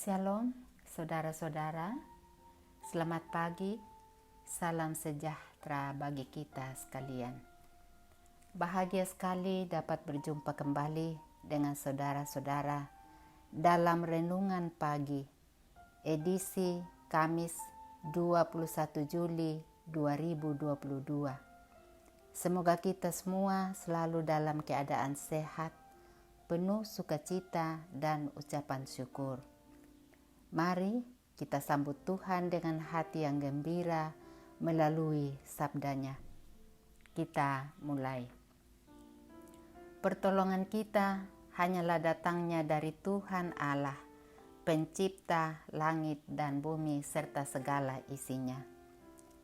Shalom, saudara-saudara. Selamat pagi, salam sejahtera bagi kita sekalian. Bahagia sekali dapat berjumpa kembali dengan saudara-saudara dalam Renungan Pagi, edisi Kamis 21 Juli 2022. Semoga kita semua selalu dalam keadaan sehat, penuh sukacita dan ucapan syukur. Mari kita sambut Tuhan dengan hati yang gembira melalui sabdanya. Kita mulai. Pertolongan kita hanyalah datangnya dari Tuhan Allah, pencipta langit dan bumi serta segala isinya.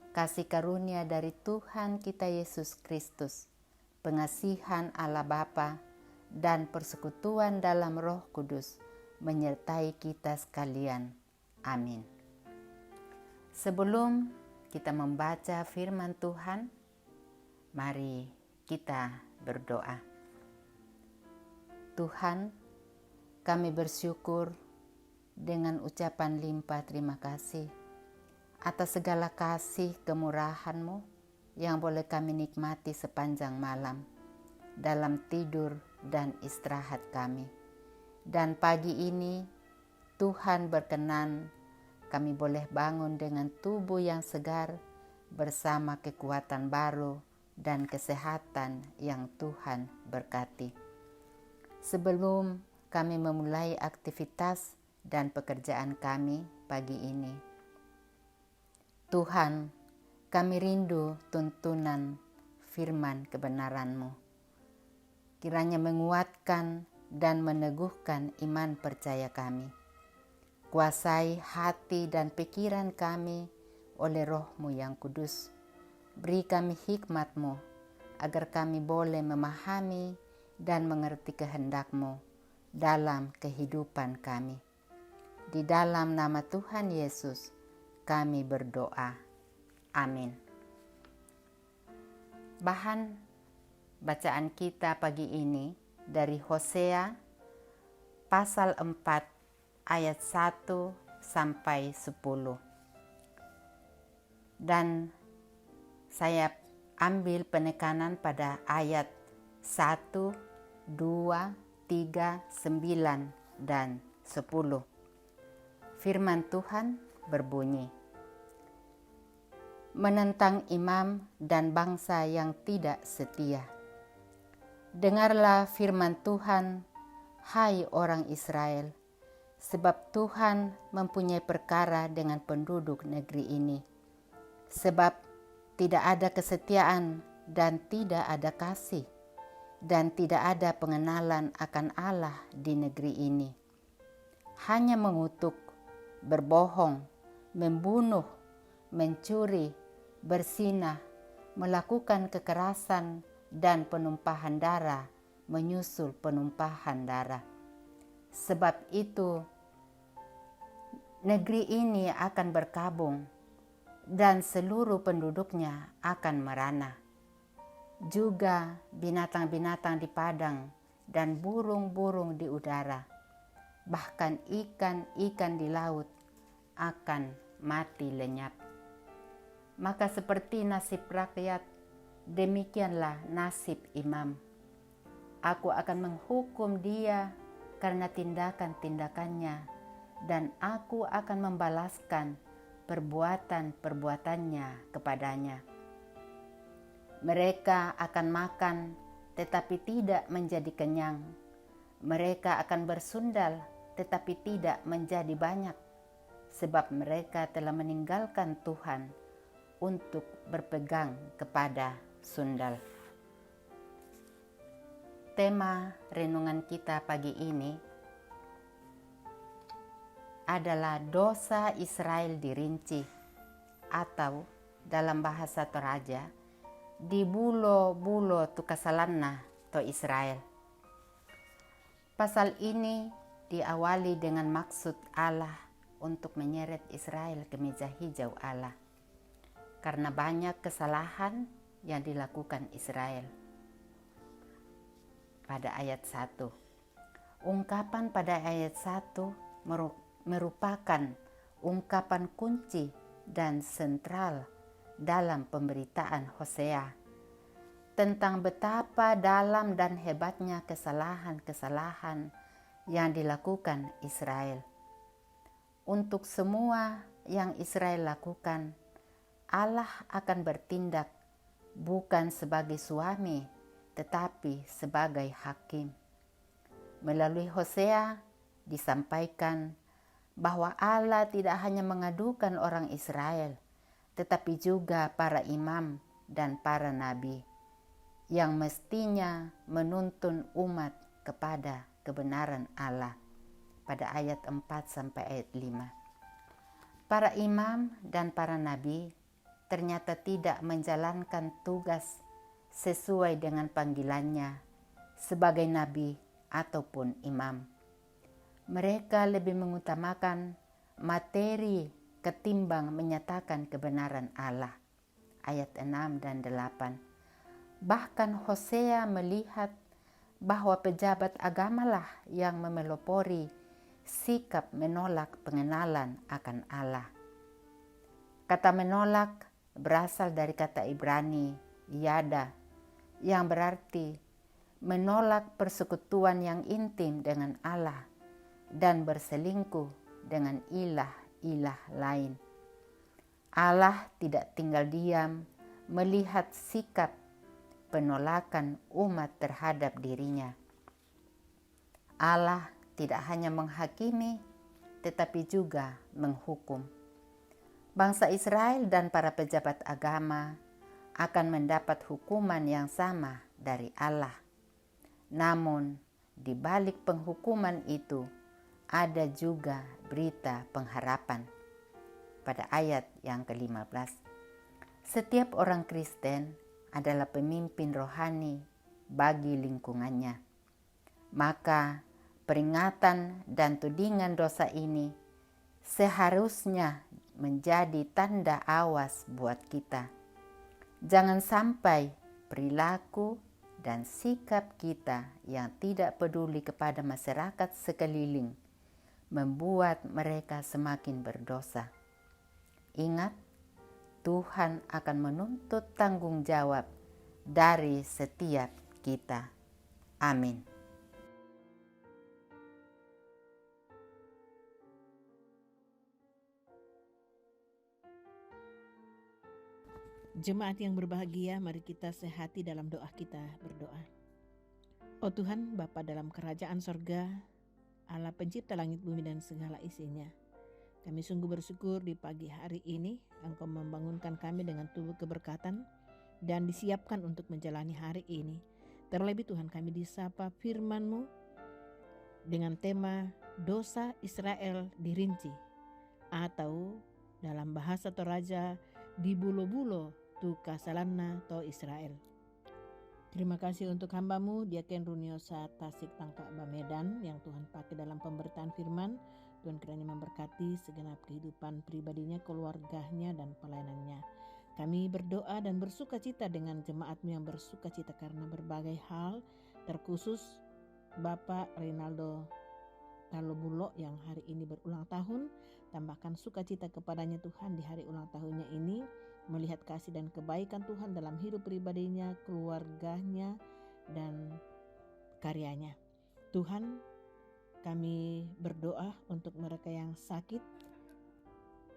Kasih karunia dari Tuhan kita Yesus Kristus, pengasihan Allah Bapa, dan persekutuan dalam Roh Kudus menyertai kita sekalian. Amin. Sebelum kita membaca firman Tuhan, mari kita berdoa. Tuhan, kami bersyukur dengan ucapan limpah terima kasih atas segala kasih kemurahan-Mu yang boleh kami nikmati sepanjang malam dalam tidur dan istirahat kami. Dan pagi ini Tuhan berkenan kami boleh bangun dengan tubuh yang segar bersama kekuatan baru dan kesehatan yang Tuhan berkati. Sebelum kami memulai aktivitas dan pekerjaan kami pagi ini, Tuhan, kami rindu tuntunan firman kebenaran-Mu. Kiranya menguatkan dan meneguhkan iman percaya kami. Kuasai hati dan pikiran kami oleh Roh-Mu yang kudus. Beri kami hikmat-Mu agar kami boleh memahami dan mengerti kehendak-Mu dalam kehidupan kami. Di dalam nama Tuhan Yesus kami berdoa. Amin. Bahan bacaan kita pagi ini dari Hosea pasal 4 ayat 1 sampai 10. Dan saya ambil penekanan pada ayat 1, 2, 3, 9, dan 10. Firman Tuhan berbunyi, menentang imam dan bangsa yang tidak setia. Dengarlah firman Tuhan, hai orang Israel, sebab Tuhan mempunyai perkara dengan penduduk negeri ini. Sebab tidak ada kesetiaan dan tidak ada kasih, dan tidak ada pengenalan akan Allah di negeri ini. Hanya mengutuk, berbohong, membunuh, mencuri, berzinah, melakukan kekerasan, dan penumpahan darah menyusul penumpahan darah. Sebab itu negeri ini akan berkabung dan seluruh penduduknya akan merana. Juga binatang-binatang di padang dan burung-burung di udara, bahkan ikan-ikan di laut akan mati lenyap. Maka seperti nasib rakyat, demikianlah nasib imam. Aku akan menghukum dia karena tindakan-tindakannya, dan aku akan membalaskan perbuatan-perbuatannya kepadanya. Mereka akan makan tetapi tidak menjadi kenyang. Mereka akan bersundal tetapi tidak menjadi banyak, sebab mereka telah meninggalkan Tuhan untuk berpegang kepada sundal. Tema renungan kita pagi ini adalah dosa Israel dirinci, atau dalam bahasa Toraja, di bulo-bulo tu kasalanna to Israel. Pasal ini diawali dengan maksud Allah untuk menyeret Israel ke meja hijau Allah, karena banyak kesalahan yang dilakukan Israel. Pada ayat 1, ungkapan pada ayat 1 merupakan ungkapan kunci dan sentral dalam pemberitaan Hosea tentang betapa dalam dan hebatnya kesalahan-kesalahan yang dilakukan Israel. Untuk semua yang Israel lakukan, Allah akan bertindak bukan sebagai suami, tetapi sebagai hakim. Melalui Hosea disampaikan bahwa Allah tidak hanya mengadukan orang Israel, tetapi juga para imam dan para nabi yang mestinya menuntun umat kepada kebenaran Allah. Pada ayat 4 sampai ayat 5. Para imam dan para nabi ternyata tidak menjalankan tugas sesuai dengan panggilannya sebagai nabi ataupun imam. Mereka lebih mengutamakan materi ketimbang menyatakan kebenaran Allah. Ayat 6 dan 8. Bahkan Hosea melihat bahwa pejabat agamalah yang memelopori sikap menolak pengenalan akan Allah. Kata menolak berasal dari kata Ibrani yada, yang berarti menolak persekutuan yang intim dengan Allah dan berselingkuh dengan ilah-ilah lain. Allah tidak tinggal diam melihat sikap penolakan umat terhadap dirinya. Allah tidak hanya menghakimi, tetapi juga menghukum. Bangsa Israel dan para pejabat agama akan mendapat hukuman yang sama dari Allah. Namun, di balik penghukuman itu, ada juga berita pengharapan. Pada ayat yang ke-15, setiap orang Kristen adalah pemimpin rohani bagi lingkungannya. Maka peringatan dan tudingan dosa ini seharusnya menjadi tanda awas buat kita. Jangan sampai perilaku dan sikap kita yang tidak peduli kepada masyarakat sekeliling membuat mereka semakin berdosa. Ingat, Tuhan akan menuntut tanggung jawab dari setiap kita. Amin. Jemaat yang berbahagia, mari kita sehati dalam doa kita berdoa. Oh Tuhan, Bapa dalam kerajaan sorga, Allah pencipta langit bumi dan segala isinya. Kami sungguh bersyukur di pagi hari ini Engkau membangunkan kami dengan tubuh keberkatan dan disiapkan untuk menjalani hari ini. Terlebih Tuhan, kami disapa firman-Mu dengan tema dosa Israel dirinci, atau dalam bahasa Toraja dibulo-bulo tu kasalanna to Israel. Terima kasih untuk hamba-Mu Diaken Runiosa Tasik Tangka Bamedan yang Tuhan pakai dalam pemberitaan firman. Tuhan kiranya memberkati segenap kehidupan pribadinya, keluarganya, dan pelayanannya. Kami berdoa dan bersuka cita dengan jemaat-Mu yang bersuka cita karena berbagai hal, terkhusus Bapak Rinaldo Talobulo yang hari ini berulang tahun. Tambahkan sukacita kepadanya Tuhan di hari ulang tahunnya ini, melihat kasih dan kebaikan Tuhan dalam hidup pribadinya, keluarganya, dan karyanya. Tuhan, kami berdoa untuk mereka yang sakit,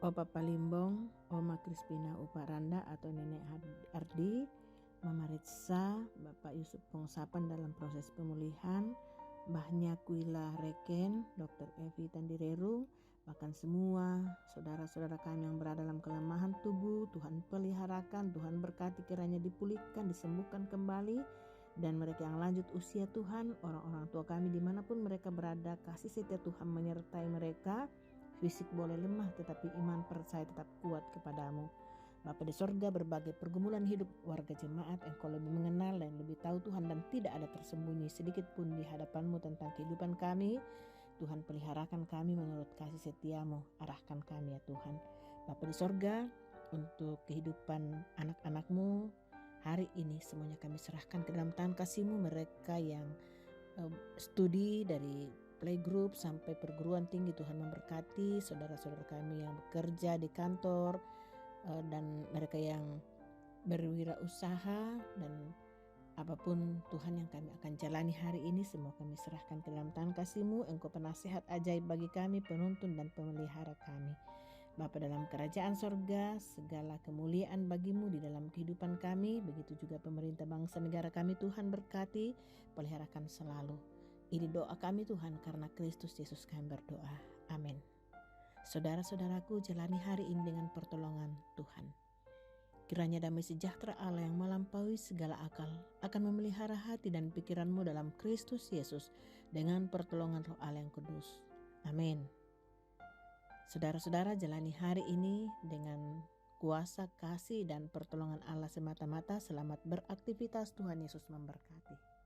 Opa Palimbong, Oma Krispina Uparanda atau Nenek Ardi, Mama Retsa, Bapak Yusuf Pongsapan dalam proses pemulihan, Mbahnya Kuila Reken, Dr. Evi Tandireru, bahkan semua saudara-saudara kami yang berada dalam kelemahan tubuh, Tuhan peliharakan, Tuhan berkati kiranya dipulihkan, disembuhkan kembali. Dan mereka yang lanjut usia Tuhan, orang-orang tua kami dimanapun mereka berada, kasih setia Tuhan menyertai mereka. Fisik boleh lemah tetapi iman percaya tetap kuat kepadamu. Bapa di sorga, berbagai pergumulan hidup warga jemaat Engkau lebih mengenal dan lebih tahu Tuhan, dan tidak ada tersembunyi sedikit pun di hadapan-Mu tentang kehidupan kami. Tuhan peliharakan kami menurut kasih setia-Mu, arahkan kami ya Tuhan. Bapa di sorga, untuk kehidupan anak-anak-Mu hari ini semuanya kami serahkan ke dalam tangan kasih-Mu. Mereka yang studi dari playgroup sampai perguruan tinggi. Tuhan memberkati saudara-saudara kami yang bekerja di kantor dan mereka yang berwirausaha, dan apapun Tuhan yang kami akan jalani hari ini, semua kami serahkan ke dalam tangan kasih-Mu. Engkau penasehat ajaib bagi kami, penuntun dan pemelihara kami. Bapa dalam kerajaan sorga, segala kemuliaan bagi-Mu di dalam kehidupan kami. Begitu juga pemerintah bangsa negara kami, Tuhan berkati, peliharakan selalu. Ini doa kami Tuhan, karena Kristus Yesus kami berdoa. Amin. Saudara-saudaraku, jalani hari ini dengan pertolongan Tuhan. Kiranya damai sejahtera Allah yang melampaui segala akal akan memelihara hati dan pikiranmu dalam Kristus Yesus dengan pertolongan Roh Allah yang kudus. Amin. Saudara-saudara, jalani hari ini dengan kuasa, kasih, dan pertolongan Allah semata-mata. Selamat beraktivitas, Tuhan Yesus memberkati.